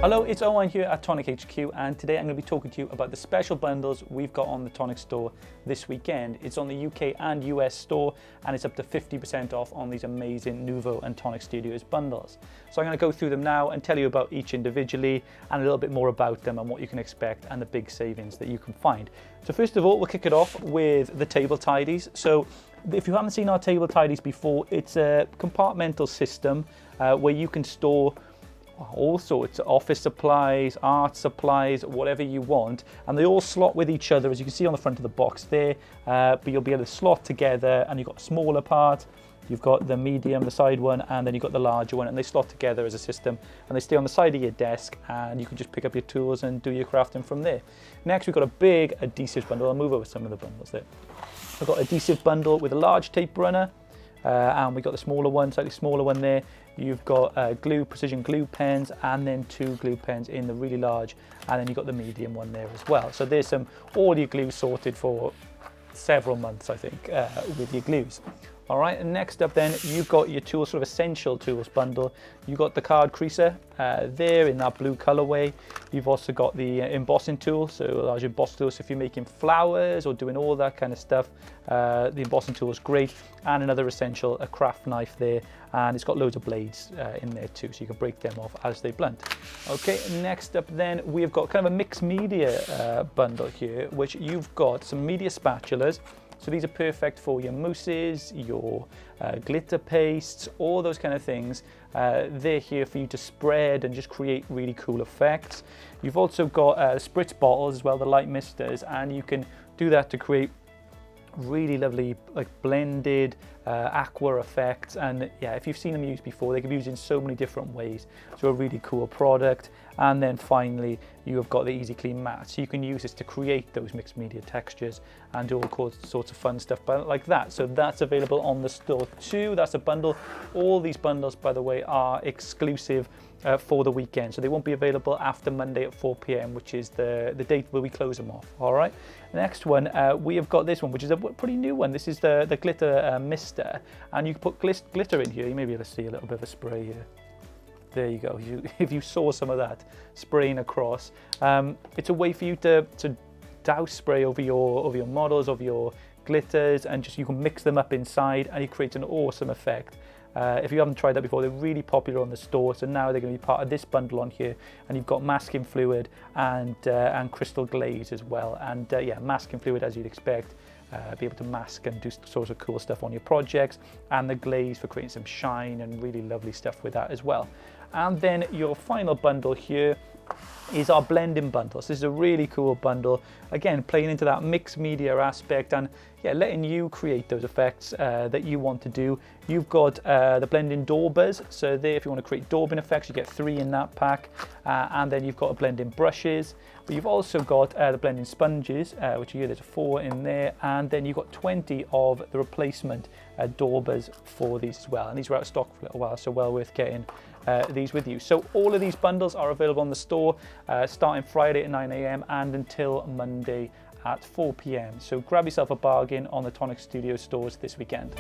Hello, it's Owen here at Tonic HQ, and today I'm going to be talking to you about the special bundles we've got on the Tonic store this weekend. It's on the UK and US store, and it's up to 50% off on these amazing Nuvo and Tonic Studios bundles. So I'm going to go through them now and tell you about each individually and a little bit more about them and what you can expect and the big savings that you can find. So first of all, we'll kick it off with the table tidies. So if you haven't seen our table tidies before, it's a compartmental system where you can store all sorts of office supplies, art supplies, whatever you want, and they all slot with each other, as you can see on the front of the box there, but you'll be able to slot together, and you've got smaller parts, you've got the medium, the side one, and then you've got the larger one, and they slot together as a system, and they stay on the side of your desk, and you can just pick up your tools and do your crafting from there. Next, we've got a big adhesive bundle. I'll move over some of the bundles there. I've got adhesive bundle with a large tape runner, and we've got the smaller one, slightly smaller one there. You've got precision glue pens, and then 2 glue pens in the really large, and then you've got the medium one there as well. So there's all your glue sorted for several months, I think, with your glues. All right, and next up then, you've got your tools, sort of essential tools bundle. You've got the card creaser there in that blue colorway. You've also got the embossing tool, so a large embossing tool. So if you're making flowers or doing all that kind of stuff, the embossing tool is great. And another essential, a craft knife there, and it's got loads of blades in there too, so you can break them off as they blunt. Okay, next up then, we've got kind of a mixed media bundle here, which you've got some media spatulas. So these are perfect for your mousses, your glitter pastes, all those kind of things. They're here for you to spread and just create really cool effects. You've also got spritz bottles as well, the light misters, and you can do that to create really lovely, like blended aqua effects. And yeah, if you've seen them used before, they can be used in so many different ways. So a really cool product. And then finally, you have got the Easy Clean mat. So you can use this to create those mixed media textures and do all sorts of fun stuff like that. So that's available on the store too. That's a bundle. All these bundles, by the way, are exclusive for the weekend. So they won't be available after Monday at 4 p.m, which is the date where we close them off. All right. Next one, we have got this one, which is a pretty new one. This is the glitter mister, and you can put glitter in here. You may be able to see a little bit of a spray here. There you go. If you saw some of that spraying across, it's a way for you to douse spray over your models, over your glitters, and just you can mix them up inside, and it creates an awesome effect. If you haven't tried that before, they're really popular on the store, so now they're going to be part of this bundle on here. And you've got masking fluid and crystal glaze as well. And yeah, masking fluid, as you'd expect, be able to mask and do sorts of cool stuff on your projects, and the glaze for creating some shine and really lovely stuff with that as well. And then your final bundle here is our blending bundle. So this is a really cool bundle, again playing into that mixed media aspect and yeah, letting you create those effects that you want to do. You've got the blending daubers, so there if you want to create daubing effects, you get 3 in that pack, and then you've got blending brushes, but you've also got the blending sponges, which here there's 4 in there, and then you've got 20 of the replacement daubers for these as well, and these were out of stock for a little while, so well worth getting these with you. So all of these bundles are available on the store starting Friday at 9 a.m. and until Monday at 4 p.m. So grab yourself a bargain on the Tonic Studio stores this weekend.